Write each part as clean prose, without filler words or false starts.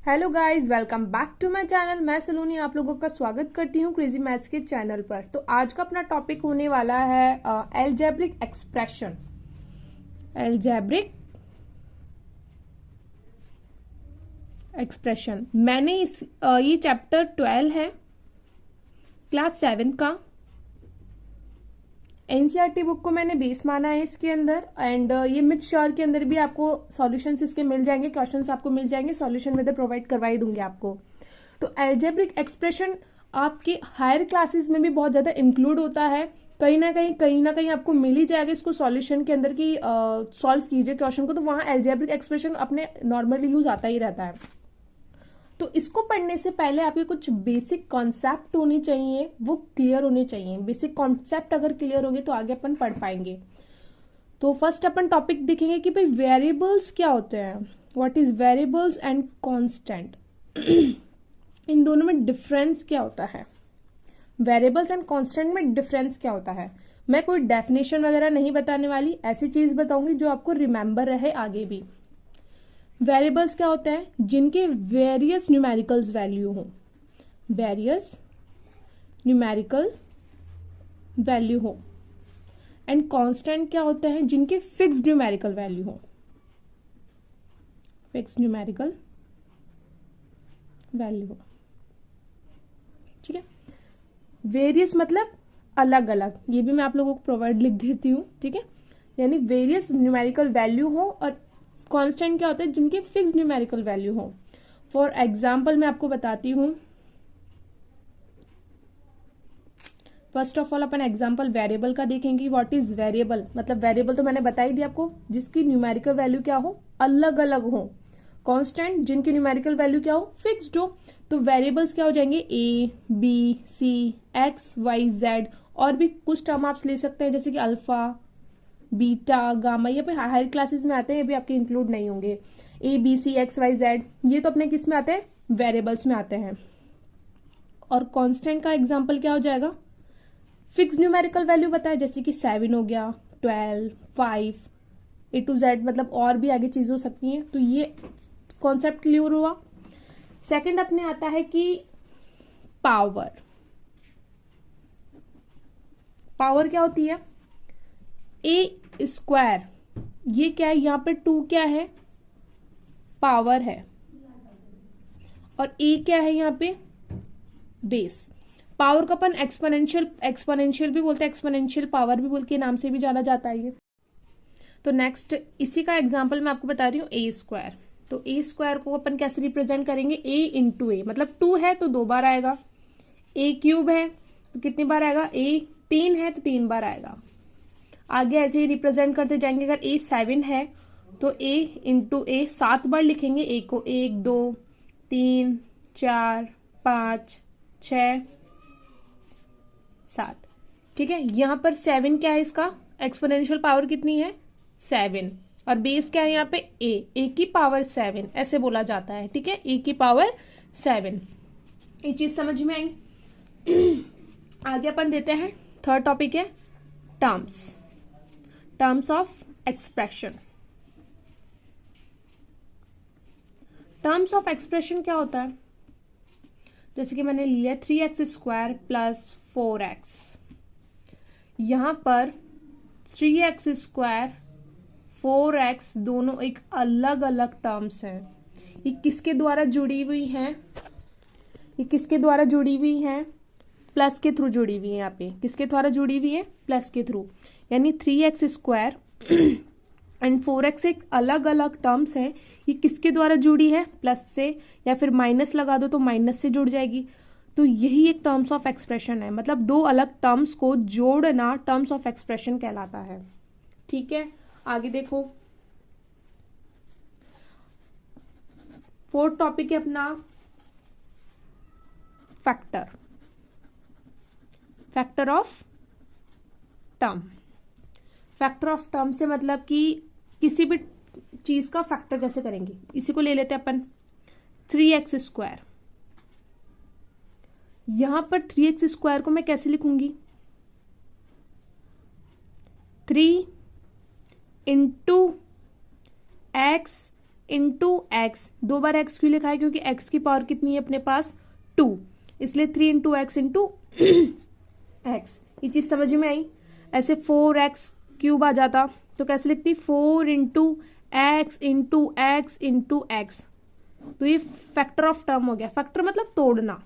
Hello guys, welcome back to my channel. मैं सलोनी आप लोगों का स्वागत करती हूँ क्रेजी मैथ्स के चैनल पर। तो आज का अपना टॉपिक होने वाला है एल्जेब्रिक एक्सप्रेशन। एल्जेब्रिक एक्सप्रेशन मैंने ये चैप्टर 12 है, क्लास 7 का। एनसीईआरटी बुक को मैंने बेस माना है इसके अंदर, एंड ये मिथ श्योर के अंदर भी आपको सॉल्यूशंस इसके मिल जाएंगे, क्वेश्चंस आपको मिल जाएंगे, सॉल्यूशन में प्रोवाइड करवाई दूंगी आपको। तो एल्जेब्रिक एक्सप्रेशन आपके हायर क्लासेस में भी बहुत ज़्यादा इंक्लूड होता है। कहीं ना कहीं आपको मिल ही जाएगा इसको सॉल्यूशन के अंदर की सॉल्व कीजिए क्वेश्चन को, तो वहाँ एल्जेब्रिक एक्सप्रेशन अपने नॉर्मली यूज आता ही रहता है। तो इसको पढ़ने से पहले आपके कुछ बेसिक कॉन्सेप्ट होने चाहिए, वो क्लियर होने चाहिए। बेसिक कॉन्सेप्ट अगर क्लियर होंगे तो आगे अपन पढ़ पाएंगे। तो फर्स्ट अपन टॉपिक देखेंगे कि भाई वेरिएबल्स क्या होते हैं, what is variables and constant. इन दोनों में डिफरेंस क्या होता है, वेरिएबल्स एंड कांस्टेंट में डिफरेंस क्या होता है। मैं कोई डेफिनेशन वगैरह नहीं बताने वाली, ऐसी चीज बताऊंगी जो आपको रिमेंबर रहे आगे भी। वेरिएबल्स क्या होते हैं, जिनके वेरियस न्यूमेरिकल्स वैल्यू हो, वेरियस न्यूमेरिकल वैल्यू हो। एंड कांस्टेंट क्या होते हैं, जिनके फिक्स्ड न्यूमेरिकल वैल्यू हो, फिक्स्ड न्यूमेरिकल वैल्यू हो। ठीक है, वेरियस मतलब अलग अलग, ये भी मैं आप लोगों को प्रोवाइड लिख देती हूँ। ठीक है, यानी वेरियस न्यूमेरिकल वैल्यू हो, और कांस्टेंट क्या होता है, जिनके फिक्स न्यूमेरिकल वैल्यू हो। फॉर एग्जाम्पल मैं आपको बताती हूँ। First of all upon example variable का देखेंगे। व्हाट इज वेरिएबल, मतलब वेरिएबल तो मैंने बता ही दिया आपको, जिसकी न्यूमेरिकल वैल्यू क्या हो, अलग अलग हो। कांस्टेंट जिनकी न्यूमेरिकल वैल्यू क्या हो, फिक्स्ड हो। तो वेरिएबल्स क्या हो जाएंगे, A B C X Y Z, और भी कुछ टर्म आप ले सकते हैं जैसे कि अल्फा बीटा गामा, ये अपने हायर क्लासेस में आते हैं, ये भी आपके इंक्लूड नहीं होंगे। A B C X Y Z ये तो अपने किस में आते हैं, वेरिएबल्स में आते हैं। और कांस्टेंट का एग्जांपल क्या हो जाएगा, फिक्स न्यूमेरिकल वैल्यू बताया, जैसे कि 7 हो गया, 12, 5 ए टू जेड, मतलब और भी आगे चीज हो सकती हैं। तो ये कॉन्सेप्ट क्लियर हुआ। सेकंड अपने आता है कि पावर। पावर क्या होती है, ए स्क्वायर, ये क्या है, यहां पे 2 क्या है, पावर है, और ए क्या है यहाँ पे, बेस। पावर को अपन एक्सपोनेंशियल भी बोलते हैं, एक्सपोनेंशियल पावर भी बोल के नाम से भी जाना जाता है ये। तो नेक्स्ट इसी का एग्जांपल मैं आपको बता रही हूँ, ए स्क्वायर। तो ए स्क्वायर को अपन कैसे रिप्रेजेंट करेंगे, ए इंटू ए, मतलब 2 है तो 2 बार आएगा। ए क्यूब है तो कितनी बार आएगा, ए 3 है तो 3 बार आएगा। आगे ऐसे ही रिप्रेजेंट करते जाएंगे। अगर ए 7 है तो ए इंटू ए 7 बार लिखेंगे ए को, 1 2 3 4 5 6 7। ठीक है, यहां पर 7 क्या है, इसका एक्सपोनेंशियल पावर कितनी है, 7, और बेस क्या है यहाँ पे, ए की पावर 7 ऐसे बोला जाता है। ठीक है, ए की पावर 7, ये चीज समझ में आई। आगे अपन देते हैं, थर्ड टॉपिक है terms of expression. Terms of expression क्या होता है, जैसे कि मैंने लिया 3x स्क्वायर प्लस 4x। यहां पर 3x स्क्वायर 4x दोनों एक अलग अलग टर्म्स हैं। ये किसके द्वारा जुड़ी हुई हैं, ये किसके द्वारा जुड़ी हुई हैं, प्लस के थ्रू जुड़ी हुई है। यहाँ पे किसके द्वारा जुड़ी हुई है, प्लस के थ्रू। यानी 3x स्क्वायर एंड 4x एक अलग अलग टर्म्स है। ये किसके द्वारा जुड़ी है, प्लस से, या फिर माइनस लगा दो तो माइनस से जुड़ जाएगी। तो यही एक टर्म्स ऑफ एक्सप्रेशन है, मतलब दो अलग टर्म्स को जोड़ना टर्म्स ऑफ एक्सप्रेशन कहलाता है। ठीक है, आगे देखो, फोर्थ टॉपिक है अपना factor of term. Factor of term से मतलब कि किसी भी चीज का फैक्टर कैसे करेंगे। इसी को ले लेते हैं अपन, 3x स्क्वायर। यहां पर 3x स्क्वायर को मैं कैसे लिखूंगी, 3 इंटू एक्स इंटू एक्स, 2 बार एक्स क्यों लिखा है, क्योंकि एक्स की पावर कितनी है अपने पास 2, इसलिए 3 इंटू एक्स इंटू एक्स। ये चीज समझ में आई। ऐसे 4x क्यूब आ जाता तो कैसे लिखती, 4 into x into x into x. तो ये फैक्टर ऑफ टर्म हो गया। फैक्टर मतलब तोड़ना,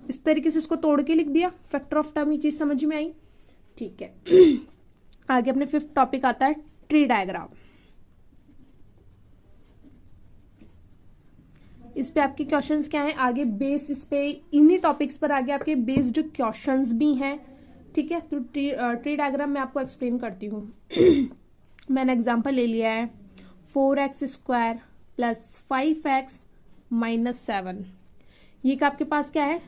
इस तरीके से इसको तोड़ के लिख दिया, फैक्टर ऑफ टर्म। ये चीज समझ में आई, ठीक है। आगे अपने 5th टॉपिक आता है ट्री डायग्राम। इस पे आपके क्वेश्चंस क्या हैं आगे, बेस इस पे इन्हीं टॉपिक्स पर आगे आपके बेस्ड क्वेश्चंस भी हैं, ठीक है। तो ट्री डायग्राम मैं आपको एक्सप्लेन करती हूँ। मैंने एग्जांपल ले लिया है 4x² प्लस 5x माइनस 7। ये आपके पास क्या है,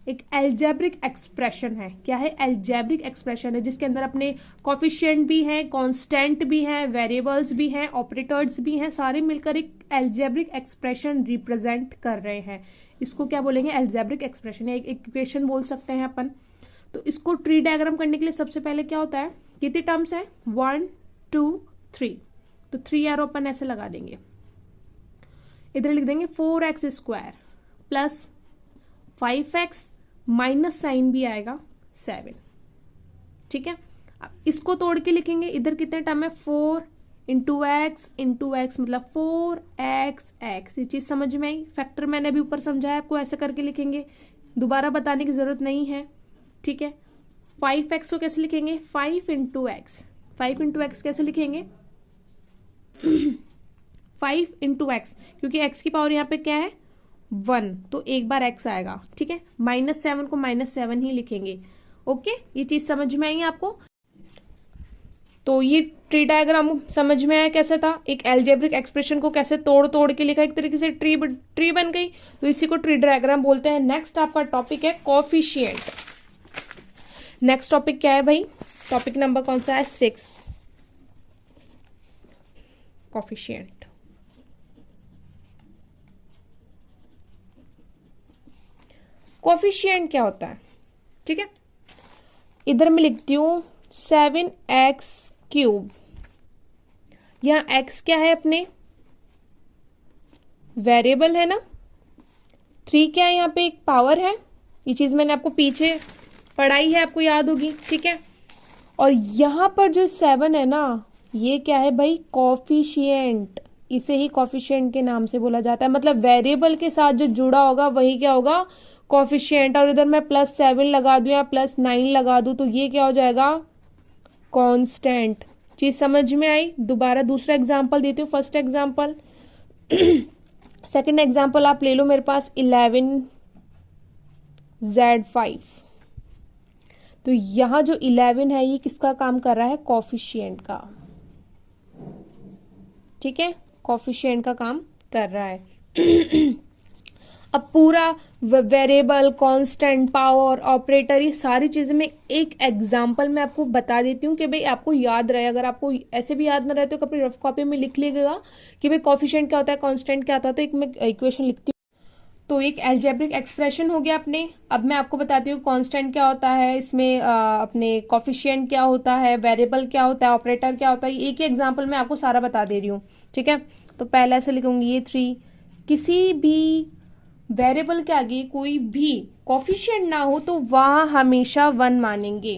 एक एल्जेब्रिक एक्सप्रेशन है। क्या है, एल्जेब्रिक एक्सप्रेशन है, जिसके अंदर अपने कोफिशिएंट भी हैं, कांस्टेंट भी हैं, वेरिएबल्स भी हैं, ऑपरेटर्स भी हैं, सारे मिलकर एक एल्जेब्रिक एक्सप्रेशन रिप्रेजेंट कर रहे हैं। इसको क्या बोलेंगे, एल्जेब्रिक एक्सप्रेशन, या एक इक्वेशन बोल सकते हैं अपन। तो इसको ट्री डायग्राम करने के लिए सबसे पहले क्या होता है, कितने टर्म्स है, 1 2 3, तो 3 एरो अपन ऐसे लगा देंगे। इधर लिख देंगे 4x² plus 5x minus sign भी आएगा 7, ठीक है। अब इसको तोड़ के लिखेंगे, इधर कितने टर्म है, 4 इंटू एक्स मतलब 4x। ये चीज समझ में आई। फैक्टर मैंने अभी ऊपर समझाया आपको, ऐसे करके लिखेंगे, दोबारा बताने की जरूरत नहीं है, ठीक है। 5x को कैसे लिखेंगे, 5 इंटू एक्स। 5 इंटू एक्स कैसे लिखेंगे 5 इंटू एक्स, क्योंकि x की पावर यहाँ पे क्या है 1, तो एक बार x आएगा, ठीक है। -7 को -7 ही लिखेंगे, ओके। ये चीज समझ में आई आपको। तो ये ट्री डायग्राम समझ में आया कैसे था, एक एल्जेब्रिक एक्सप्रेशन को कैसे तोड़ तोड़ के लिखा, एक तरीके से ट्री बन गई, तो इसी को ट्री डायग्राम बोलते हैं। नेक्स्ट आपका टॉपिक है कोफिशिएंट। नेक्स्ट टॉपिक क्या है भाई, टॉपिक नंबर कौन सा है, 6, कोफिशिएंट। कोफिशिएंट क्या होता है, ठीक है। इधर मैं लिखती हूं 7x³। यहां x क्या है, अपने वेरिएबल है ना, 3 क्या है, यहां पे एक पावर है। ये चीज मैंने आपको पीछे पढ़ाई है, आपको याद होगी, ठीक है। और यहां पर जो 7 है ना, ये क्या है भाई, कोफिशिएंट। इसे ही कोफिशिएंट के नाम से बोला जाता है, मतलब वेरिएबल के साथ जो जुड़ा होगा वही क्या होगा, कोफिशिएंट। और इधर मैं +7 लगा दूं या +9 लगा दूं तो ये क्या हो जाएगा, कांस्टेंट। चीज समझ में आई। दोबारा दूसरा एग्जांपल देती हूँ, फर्स्ट एग्जांपल। सेकंड एग्जांपल आप ले लो, मेरे पास 11z5। तो यहां जो 11 है ये किसका काम कर रहा है, कोफिशिएंट का, ठीक है, कोफिशिएंट का काम कर रहा है। अब पूरा वेरिएबल, कांस्टेंट, पावर, ऑपरेटर, ये सारी चीजें मैं एक एग्जांपल में आपको बता देती हूँ कि भाई आपको याद रहे। अगर आपको ऐसे भी याद ना रहे तो अपनी रफ कॉपी में लिख लीजिएगा कि भाई कोफिशिएंट क्या होता है, कांस्टेंट क्या होता है। तो एक मैं इक्वेशन लिखती हूँ। तो एक एल्जेब्रिक एक्सप्रेशन हो गया अपने। अब मैं आपको बताती हूँ कांस्टेंट क्या होता है, इसमें अपने कोफिशिएंट क्या होता है, वेरिएबल क्या होता है, ऑपरेटर क्या होता है। एक ही एग्जाम्पल में आपको सारा बता दे रही हूँ, ठीक है। तो पहले ऐसे लिखूंगी, ये 3, किसी भी वेरिएबल के आगे कोई भी कोफिशिएंट ना हो तो वहां हमेशा 1 मानेंगे।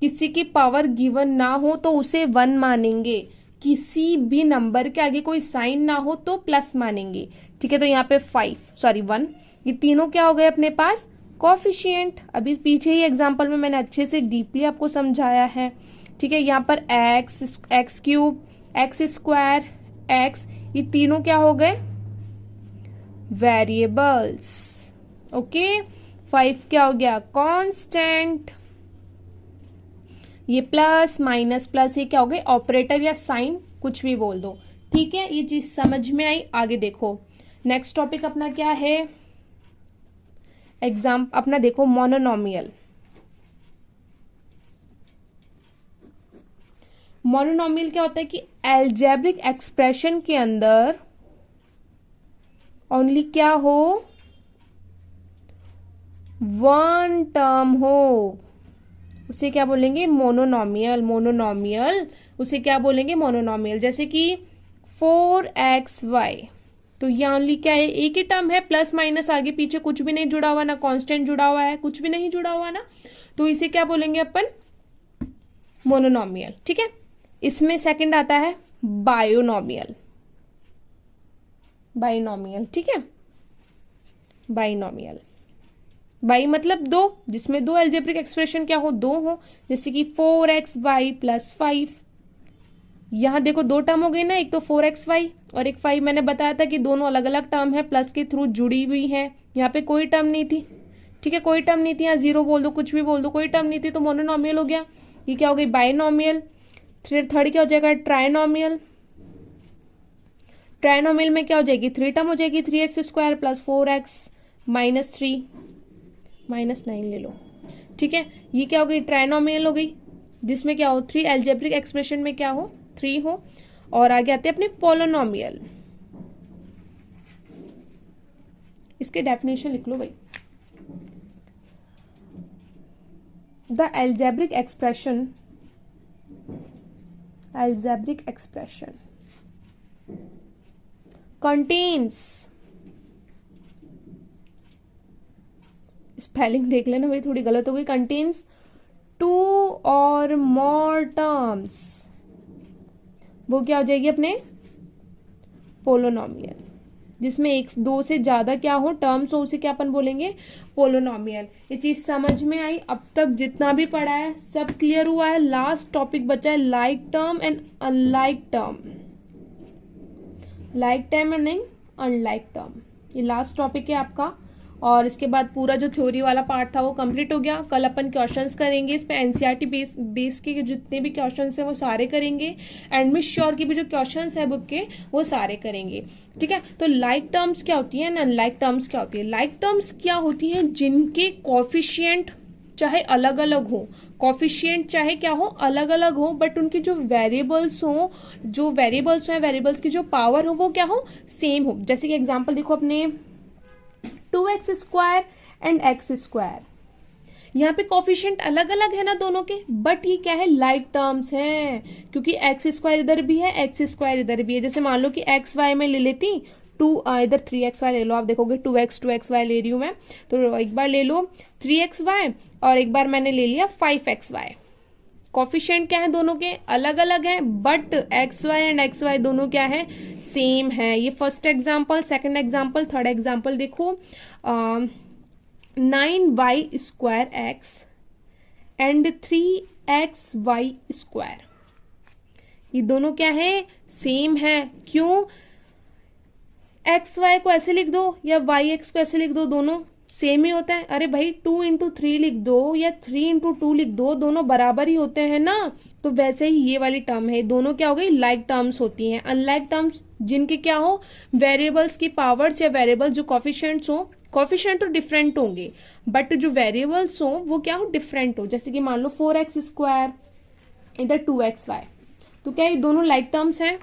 किसी की पावर गिवन ना हो तो उसे 1 मानेंगे। किसी भी नंबर के आगे कोई साइन ना हो तो प्लस मानेंगे, ठीक है। तो यहाँ पे 1, ये तीनों क्या हो गए अपने पास, कोफिशिएंट। अभी पीछे ही एग्जांपल में मैंने अच्छे से डीपली आपको समझाया है, ठीक है। यहाँ पर x³ x², x, ये तीनों क्या हो गए, वेरिएबल्स, ओके। 5 क्या हो गया, कांस्टेंट। ये प्लस माइनस प्लस, ये क्या हो गए, ऑपरेटर या साइन, कुछ भी बोल दो, ठीक है। ये चीज समझ में आई। आगे देखो, नेक्स्ट टॉपिक अपना क्या है, एग्जाम अपना देखो, मोनोनोमियल। मोनोनोमियल क्या होता है कि एल्जेब्रिक एक्सप्रेशन के अंदर ओनली क्या हो, 1 टर्म हो, उसे क्या बोलेंगे, मोनोनोमियल। मोनोनोमियल उसे क्या बोलेंगे, मोनोनोमियल। जैसे कि 4xy, तो यहाँ ओनली क्या है, एक ही टर्म है, प्लस माइनस आगे पीछे कुछ भी नहीं जुड़ा हुआ, ना कांस्टेंट जुड़ा हुआ है, कुछ भी नहीं जुड़ा हुआ ना, तो इसे क्या बोलेंगे अपन, मोनोनोमियल। ठीक है, इसमें सेकंड आता है बायोनोमियल, बाइनोमियल। ठीक है, बाइनोमियल, बाई मतलब दो, जिसमें दो एल्जेब्रिक एक्सप्रेशन क्या हो, दो हो, जैसे कि 4xy प्लस 5। यहां देखो दो टर्म हो गई ना, एक तो 4xy और एक 5। मैंने बताया था कि दोनों अलग अलग टर्म है, प्लस के थ्रू जुड़ी हुई है। यहाँ पे कोई टर्म नहीं थी, ठीक है, कोई टर्म नहीं थी, यहाँ जीरो बोल दो, कुछ भी बोल दो, कोई टर्म नहीं थी, तो मोनोनोमियल हो गया। ये क्या हो गई, बाइनोमियल। फिर थर्ड क्या हो जाएगा, ट्राइनोमियल। ट्राइनोमियल में क्या हो जाएगी, थ्री टर्म हो जाएगी, 3x² plus 4x minus 3 minus 9 ले लो। ठीक है, ये क्या हो गई, ट्राइनोमियल हो गई, जिसमें क्या हो, 3 एल्जेब्रिक एक्सप्रेशन में क्या हो, 3 हो। और आगे आते हैं अपने पोलोनोमियल। इसके डेफिनेशन लिख लो भाई। The algebraic expression contains, spelling देख लेना भाई, थोड़ी गलत हो गई, contains 2 or more terms, वो क्या हो जाएगी अपने पोलोनोमियल। जिसमें एक दो से ज्यादा क्या हो, टर्म्स हो, उसे क्या अपन बोलेंगे, पोलोनोमियल। ये चीज समझ में आई? अब तक जितना भी पढ़ा है सब क्लियर हुआ है? लास्ट टॉपिक बचा है like term and unlike term, like term and unlike term, ये लास्ट टॉपिक है आपका। और इसके बाद पूरा जो थ्योरी वाला पार्ट था वो कंप्लीट हो गया। कल अपन क्वेश्चंस करेंगे, इस पे एनसीईआरटी बेस के जितने भी क्वेश्चंस हैं वो सारे करेंगे, एंड मिस श्योर की भी जो क्वेश्चंस है बुक के वो सारे करेंगे। ठीक है, तो लाइक टर्म्स क्या होती है एंड अनलाइक टर्म्स क्या होती है। लाइक टर्म्स क्या होती हैं, जिनके कोफिशिएंट चाहे अलग अलग हो, कोफिशिएंट चाहे क्या हो, अलग अलग हो, बट उनकी जो वेरिएबल्स हो, वेरिएबल्स की जो पावर हो वो क्या हो, सेम हो। जैसे कि एग्जांपल देखो अपने 2x² एंड x², यहाँ पे कोफिशिएंट अलग अलग है ना दोनों के, बट ये क्या है, लाइक टर्म्स हैं, क्योंकि x² इधर भी है, x² इधर भी है। जैसे मान लो कि xy में ले लेती, इधर 3xy ले लो, आप देखोगे 2xy ले रही हूं मैं, तो एक बार ले लो 3xy और एक बार मैंने ले लिया 5xy। कोफिशिएंट क्या है, दोनों के अलग अलग है, बट xy एंड xy दोनों क्या है, सेम है। ये first example, second example, third example देखो, 9y² x एंड 3xy², ये दोनों क्या है, सेम है। क्यों, xy को ऐसे लिख दो या yx को ऐसे लिख दो, दोनों सेम ही होता है। अरे भाई 2 into 3 लिख दो या 3 into 2 लिख दो, दोनों बराबर ही होते हैं ना। तो वैसे ही ये वाली टर्म है, दोनों क्या हो गई, लाइक टर्म्स होती हैं। अनलाइक टर्म्स जिनके क्या हो, वेरिएबल्स की पावर्स या वेरिएबल्स जो कोफिशिएंट्स हो, कोफिशिएंट तो डिफरेंट होंगे बट जो वेरिएबल्स हो वो क्या हो, डिफरेंट हो। जैसे कि मान लो 4x², इधर 2xy, तो क्या ये दोनों लाइक टर्म्स हैं?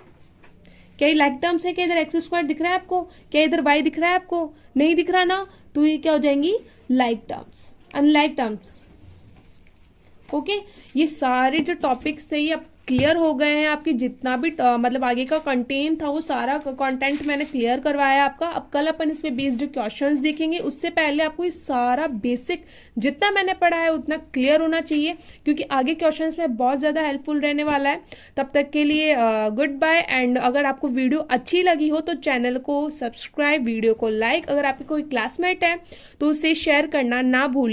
क्या ये लाइक टर्म्स है? क्या इधर x² दिख रहा है आपको? क्या इधर y दिख रहा है आपको? नहीं दिख रहा ना, तो ये क्या हो जाएंगी, like terms. Unlike terms, okay. ये सारे जो टॉपिक्स थे ये अब क्लियर हो गए हैं आपके, जितना भी मतलब आगे का कंटेंट था वो सारा कंटेंट मैंने क्लियर करवाया आपका। अब कल अपन इसमें बेस्ड क्वेश्चंस देखेंगे, उससे पहले आपको ये सारा बेसिक जितना मैंने पढ़ा है उतना क्लियर होना चाहिए, क्योंकि आगे क्वेश्चंस में बहुत ज़्यादा हेल्पफुल रहने वाला है। तब तक के लिए गुड बाय। एंड अगर आपको वीडियो अच्छी लगी हो तो चैनल को सब्सक्राइब, वीडियो को लाइक, अगर आपकी कोई क्लासमेट है तो उसे शेयर करना ना भूलिए।